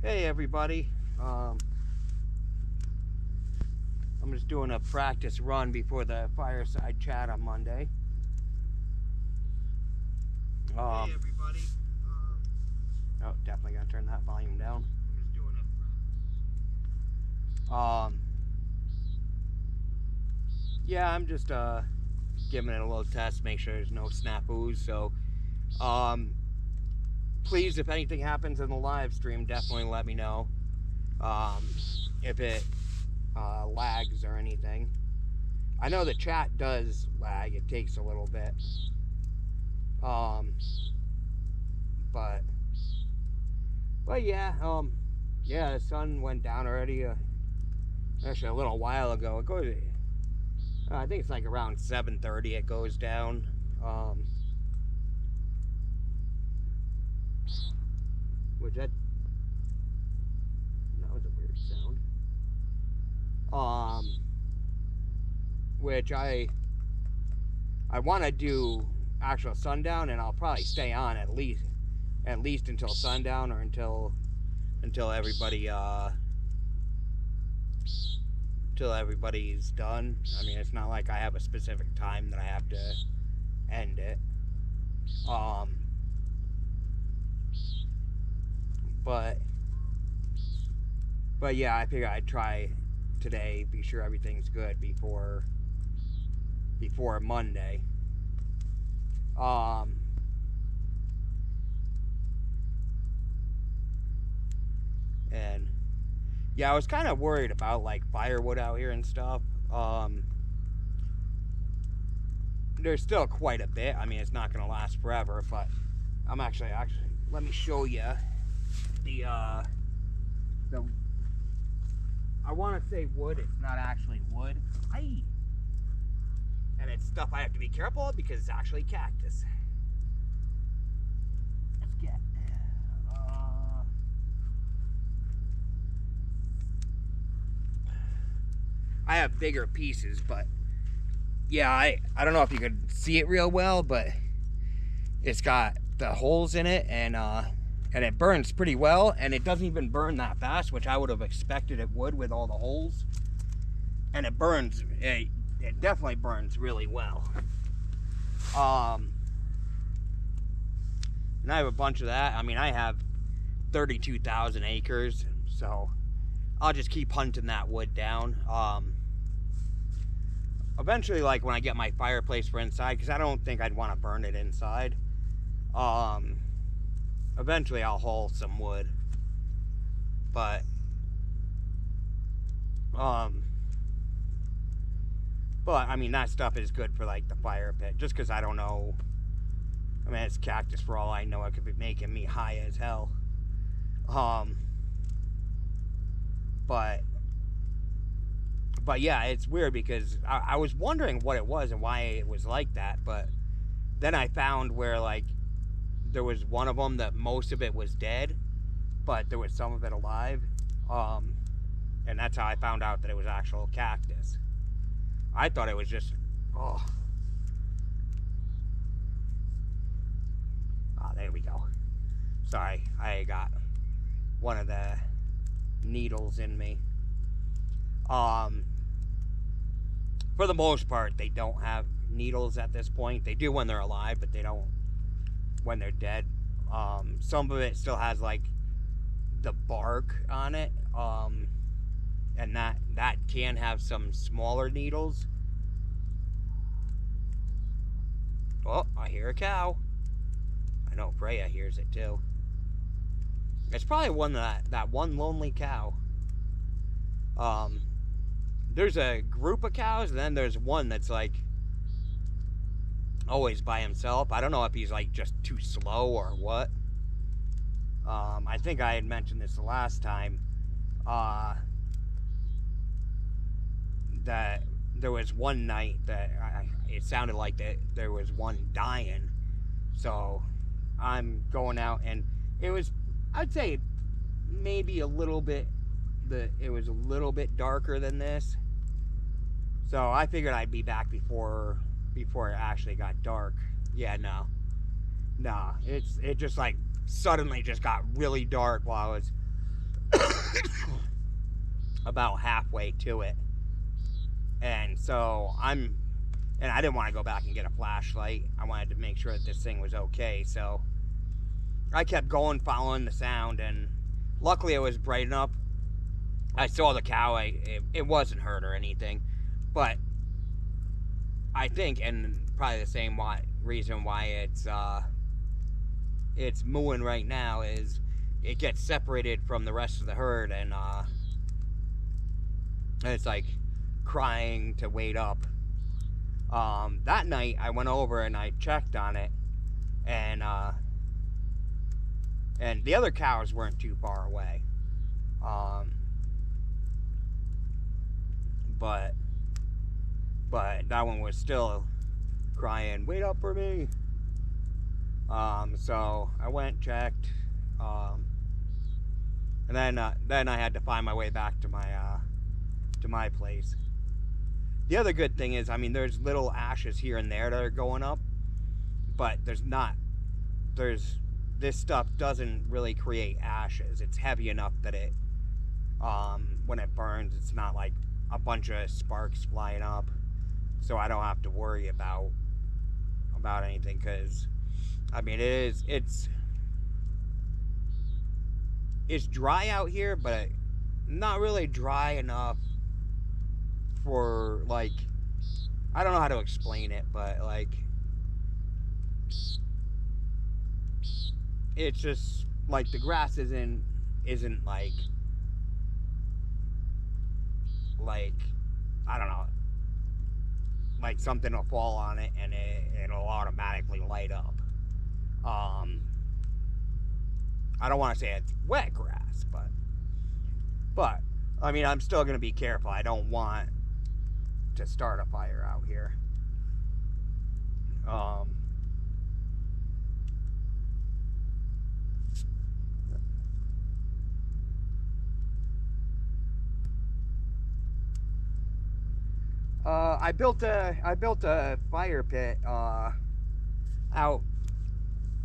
Hey everybody, I'm just doing a practice run before the fireside chat on Monday. Hey everybody. Oh, definitely gotta turn that volume down. I'm just doing a Um, yeah, I'm just giving it a little test, make sure there's no snafus. So, um, please, if anything happens in the live stream, definitely let me know. Um, if it lags or anything. I know the chat does lag; it takes a little bit. Um, but yeah, the sun went down already. Actually, a little while ago. It goes. I think it's like around 7:30. It goes down. Um, which that was a weird sound. Um, which I want to do actual sundown, and I'll probably stay on at least until sundown or until everybody's done. I mean, it's not like I have a specific time that I have to end it. Um, but But yeah, I figure I'd try today, be sure everything's good before Monday. Um, and yeah, I was kind of worried about like firewood out here and stuff. Um, there's still quite a bit. I mean, it's not gonna last forever, but I'm actually let me show you the the. I want to say wood. It's not actually wood. Aye. And it's stuff I have to be careful of because it's actually cactus. Let's get. I have bigger pieces, but yeah, I don't know if you could see it real well, but it's got the holes in it, and it burns pretty well, and it doesn't even burn that fast, which I would have expected it would with all the holes. And it burns. It definitely burns really well. And I have a bunch of that. I mean, I have 32,000 acres, so I'll just keep hunting that wood down. Eventually, like when I get my fireplace for inside, because I don't think I'd want to burn it inside. Eventually I'll haul some wood, but um, I mean that stuff is good for like the fire pit. Just because I don't know. I mean, it's cactus for all I know. It could be making me high as hell. Um, but yeah, it's weird because I was wondering what it was and why it was like that. But then I found where like there was one of them that most of it was dead, but there was some of it alive. And that's how I found out that it was actual cactus. I thought it was just, oh, there we go. Sorry, I got one of the needles in me. For the most part, they don't have needles at this point. They do when they're alive, but they don't when they're dead. Some of it still has like the bark on it, and that can have some smaller needles. Oh, I hear a cow. I know Freya hears it too. It's probably that one lonely cow. There's a group of cows, and then there's one that's like always by himself. I don't know if he's like just too slow or what. I think I had mentioned this the last time. That there was one night that it sounded like that there was one dying. So I'm going out, and it was, I'd say, maybe a little bit. It was a little bit darker than this. So I figured I'd be back before it actually got dark. Yeah, no. It just like suddenly just got really dark while I was about halfway to it. And so and I didn't want to go back and get a flashlight. I wanted to make sure that this thing was okay. So I kept going, following the sound, and luckily it was bright enough. I saw the cow. It wasn't hurt or anything. But I think, and probably the same reason why it's mooing right now is it gets separated from the rest of the herd, and it's like crying to wait up. That night I went over and I checked on it, and the other cows weren't too far away. But that one was still crying, "Wait up for me." So I went, checked, and then I had to find my way back to my place. The other good thing is, I mean, there's little ashes here and there that are going up, but this stuff doesn't really create ashes. It's heavy enough that when it burns, it's not like a bunch of sparks flying up, so I don't have to worry about anything, because I mean, it's dry out here, but not really dry enough for, like, I don't know how to explain it, but like, it's just like the grass isn't like I don't know, like something will fall on it and it'll automatically light up. I don't want to say it's wet grass, but I mean, I'm still gonna be careful. I don't want to start a fire out here. I built a fire pit out.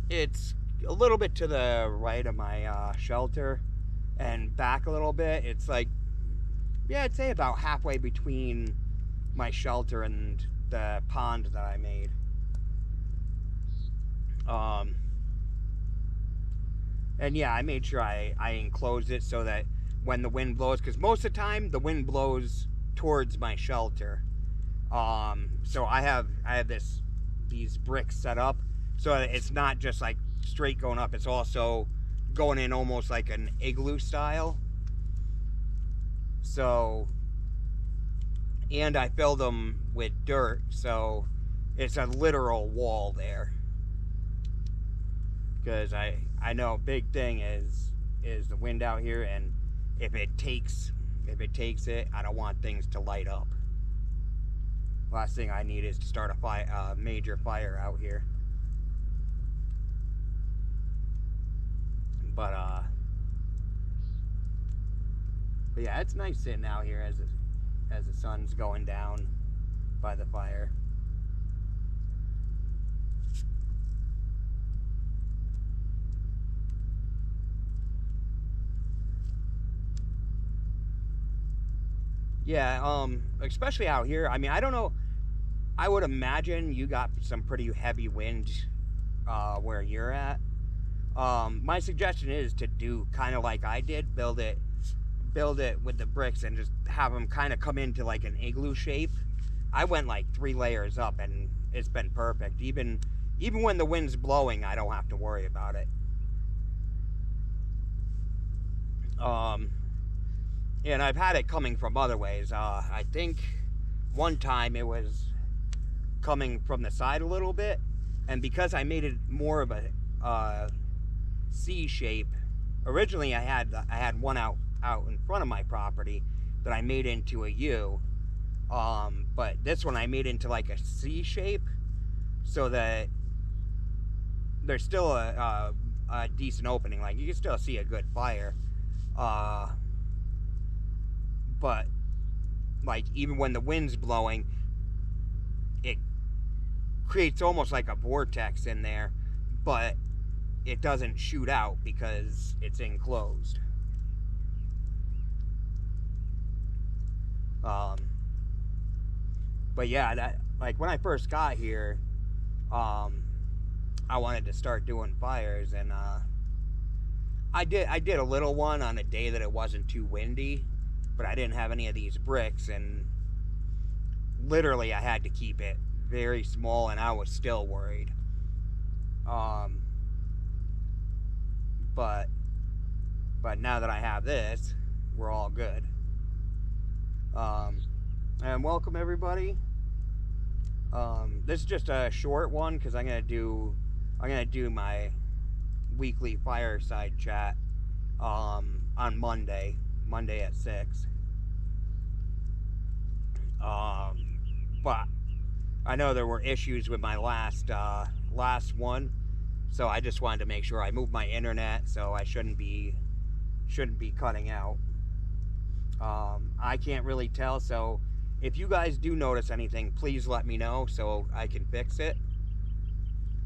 It's a little bit to the right of my shelter, and back a little bit. It's like, yeah, I'd say about halfway between my shelter and the pond that I made. And yeah, I made sure I enclosed it so that when the wind blows, because most of the time the wind blows towards my shelter. So I have these bricks set up so that it's not just like straight going up, it's also going in almost like an igloo style. So, and I filled them with dirt, so it's a literal wall there. Because I know a big thing is the wind out here, and if it takes it, I don't want things to light up. Last thing I need is to start a major fire out here. But yeah, it's nice sitting out here as the sun's going down by the fire. Yeah, especially out here. I mean, I don't know. I would imagine you got some pretty heavy wind where you're at. My suggestion is to do kind of like I did, build it with the bricks and just have them kind of come into like an igloo shape. I went like 3 layers up, and it's been perfect. Even when the wind's blowing, I don't have to worry about it. And I've had it coming from other ways. I think one time it was coming from the side a little bit, and because I made it more of a C shape, originally I had one out in front of my property that I made into a U, but this one I made into like a C shape, so that there's still a decent opening. Like, you can still see a good fire, but like, even when the wind's blowing, it creates almost like a vortex in there, but it doesn't shoot out because it's enclosed. Um, but yeah, that, like when I first got here, I wanted to start doing fires, and I did a little one on a day that it wasn't too windy, but I didn't have any of these bricks, and literally I had to keep it very small, and I was still worried. Um, but now that I have this, we're all good. And welcome everybody. This is just a short one because I'm gonna do my weekly fireside chat on Monday at 6. But I know there were issues with my last one, so I just wanted to make sure I moved my internet, so I shouldn't be cutting out. I can't really tell, so if you guys do notice anything, please let me know so I can fix it.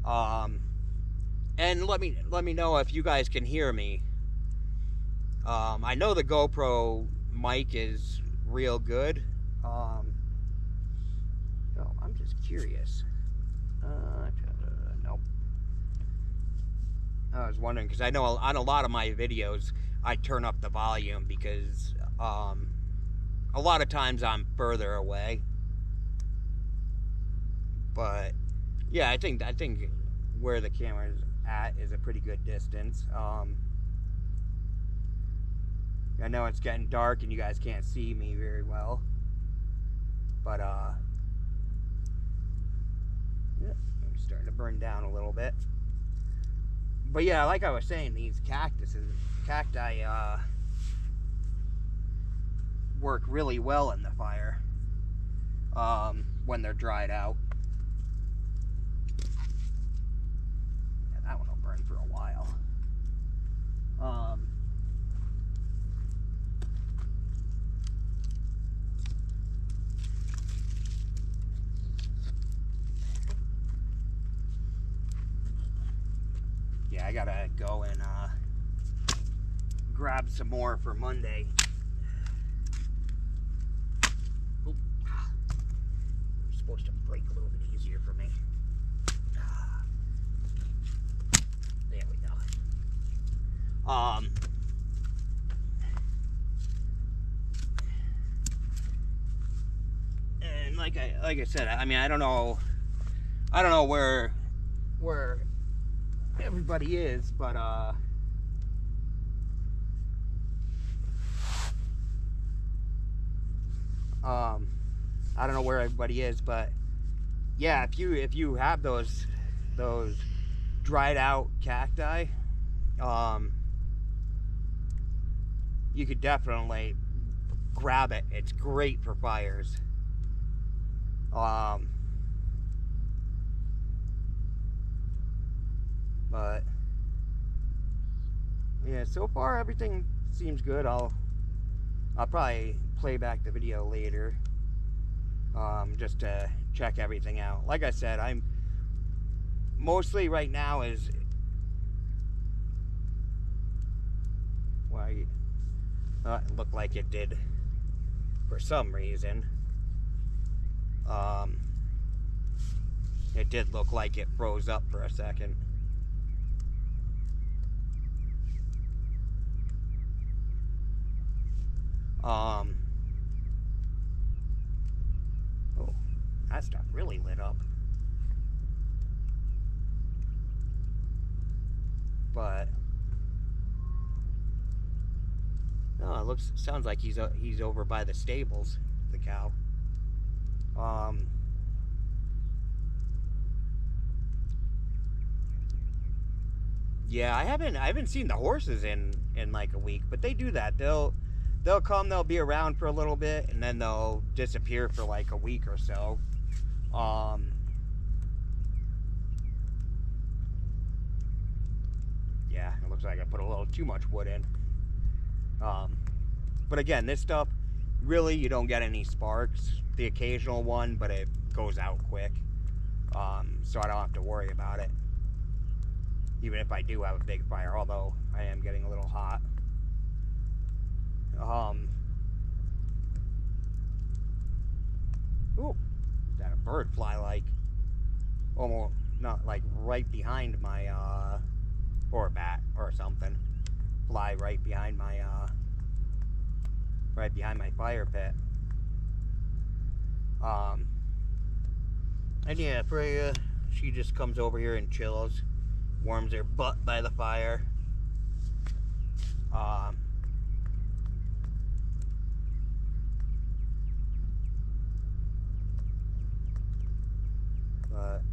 And let me know if you guys can hear me. I know the GoPro mic is real good. No, I'm just curious. Nope. I was wondering because I know on a lot of my videos I turn up the volume because a lot of times I'm further away. But yeah, I think where the camera's at is a pretty good distance. I know it's getting dark and you guys can't see me very well, but yeah, I'm starting to burn down a little bit. But yeah, like I was saying, these cacti work really well in the fire when they're dried out. Yeah, that one will burn for a while. Yeah, I gotta go and grab some more for Monday. Oop. It's supposed to break a little bit easier for me. There we go. And like I said, I mean, I don't know where everybody is, but I don't know where everybody is, but yeah, if you have those dried out cacti, you could definitely grab it. It's great for fires. But yeah, so far everything seems good. I'll probably play back the video later, just to check everything out. Like I said, I'm mostly right now is why it looked like it did for some reason. It did look like it froze up for a second. Oh, that stuff really lit up. But no, it sounds like he's over by the stables, the cow. Yeah, I haven't seen the horses in like a week, but they do that. They'll come, they'll be around for a little bit, and then they'll disappear for like a week or so. Yeah, it looks like I put a little too much wood in. But again, this stuff, really, you don't get any sparks. The occasional one, but it goes out quick. So I don't have to worry about it. Even if I do have a big fire, although I am getting a little hot. Ooh, that a bird fly like almost not like right behind my or a bat or something. Fly right behind my fire pit. And yeah, Freya, she just comes over here and chills, warms her butt by the fire.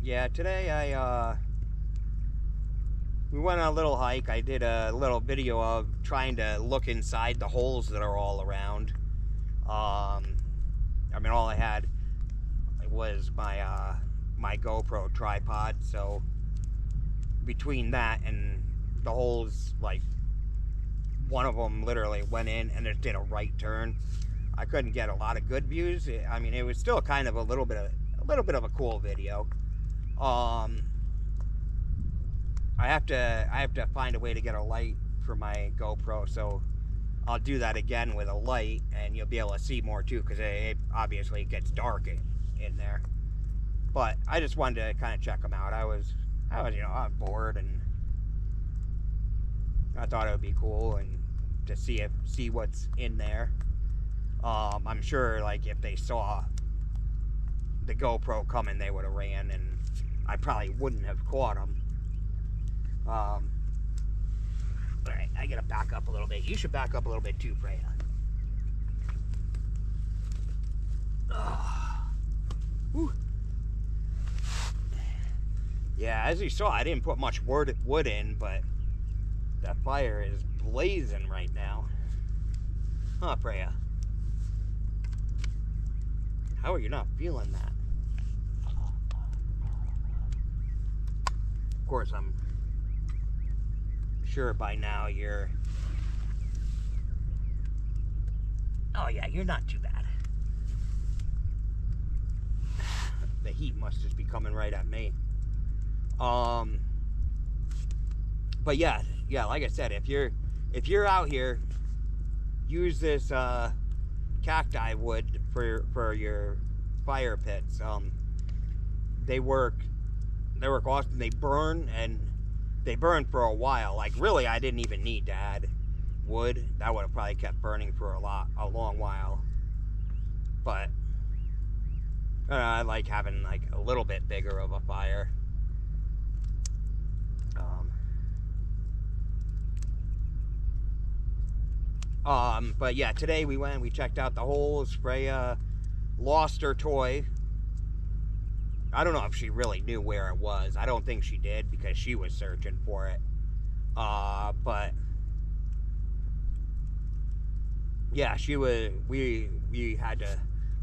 Yeah, today we went on a little hike. I did a little video of trying to look inside the holes that are all around. I mean, all I had was my GoPro tripod, so between that and the holes, like one of them literally went in and it did a right turn. I couldn't get a lot of good views. I mean, it was still kind of a little bit of a cool video. I have to find a way to get a light for my GoPro, so I'll do that again with a light, and you'll be able to see more too, because it obviously gets dark in there. But I just wanted to kind of check them out. I was bored, and I thought it would be cool and to see what's in there. I'm sure, like, if they saw the GoPro coming, they would have ran, and I probably wouldn't have caught them. All right, I gotta back up a little bit. You should back up a little bit too, Freya. Whew. Yeah, as you saw, I didn't put much wood in, but that fire is blazing right now. Huh, Freya? How are you not feeling that? Of course, I'm sure by now you're... Oh yeah, you're not too bad. The heat must just be coming right at me. But yeah, like I said, if you're out here, use this cacti wood for your fire pits. They work awesome. They burn, and they burn for a while. Like, really, I didn't even need to add wood. That would have probably kept burning for a long while. But I like having like a little bit bigger of a fire. But yeah, today we checked out the holes. Freya lost her toy. I don't know if she really knew where it was. I don't think she did, because she was searching for it. But yeah, we had to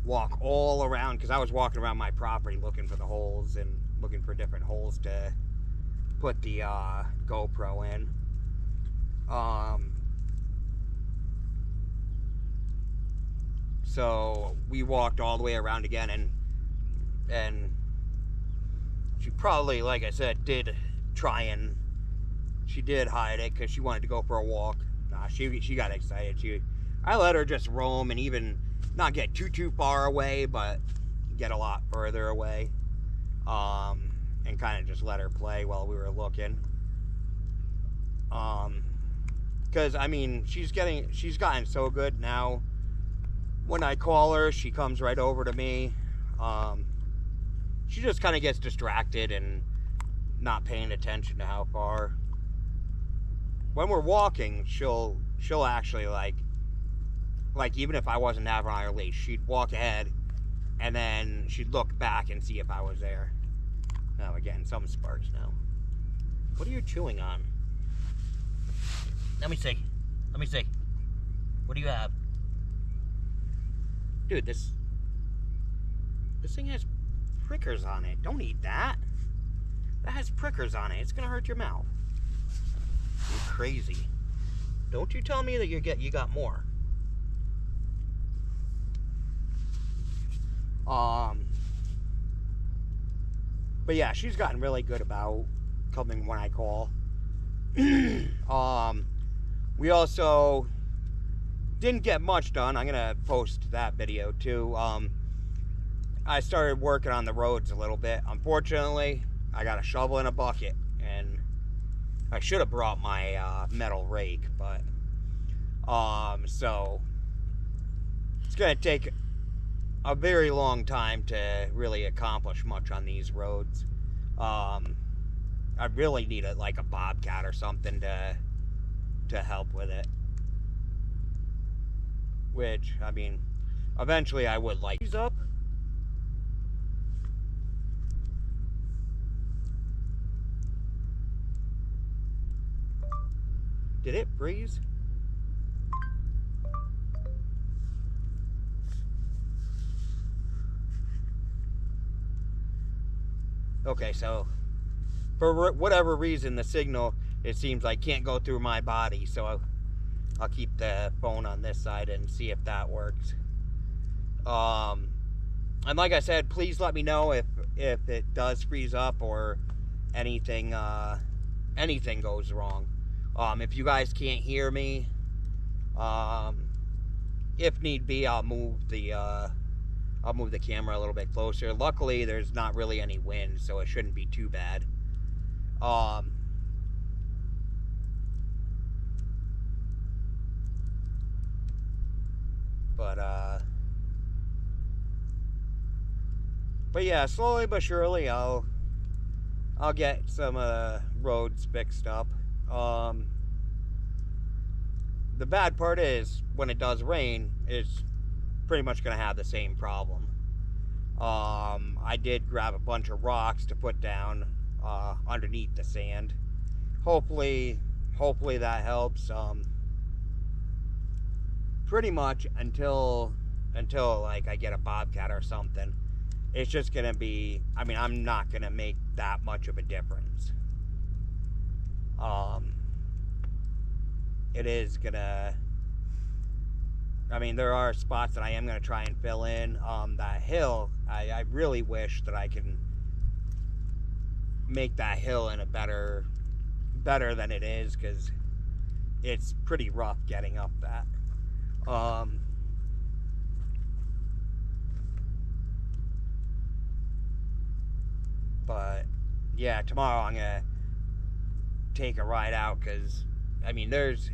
walk all around, because I was walking around my property looking for the holes and looking for different holes to put the GoPro in. So we walked all the way around again, and she probably, like I said, did hide it, because she wanted to go for a walk. Nah, she got excited. I let her just roam, and even not get too far away, but get a lot further away. And kind of just let her play while we were looking. Because I mean, she's gotten so good now. When I call her, she comes right over to me. She just kind of gets distracted and not paying attention to how far. When we're walking, she'll actually like even if I wasn't having her on her leash, she'd walk ahead, and then she'd look back and see if I was there. Now again, some sparks now. What are you chewing on? Let me see. What do you have? Dude, this thing has prickers on it. Don't eat that. That has prickers on it. It's gonna hurt your mouth. You're crazy. Don't you tell me that you got more. But yeah, she's gotten really good about coming when I call. We also didn't get much done. I'm gonna post that video too. I started working on the roads a little bit. Unfortunately, I got a shovel and a bucket, and I should have brought my metal rake, but so it's gonna take a very long time to really accomplish much on these roads. I really need like a bobcat or something to help with it. Which, I mean, eventually I would like these up. Did it freeze? Okay, so for whatever reason, the signal, it seems like, can't go through my body, so I'll keep the phone on this side and see if that works. And like I said, please let me know if it does freeze up or anything anything goes wrong. If you guys can't hear me, if need be, I'll move the camera a little bit closer. Luckily, there's not really any wind, so it shouldn't be too bad. But yeah, slowly but surely, I'll get some roads fixed up. The bad part is when it does rain, it's pretty much gonna have the same problem. I did grab a bunch of rocks to put down underneath the sand. Hopefully that helps. Pretty much until like I get a bobcat or something, it's just gonna be, I mean, I'm not gonna make that much of a difference. It is gonna, I mean, there are spots that I am gonna try and fill in. That hill, I really wish that I can make that hill in a better than it is, because it's pretty rough getting up that. But yeah, tomorrow I'm gonna take a ride out, because I mean, there's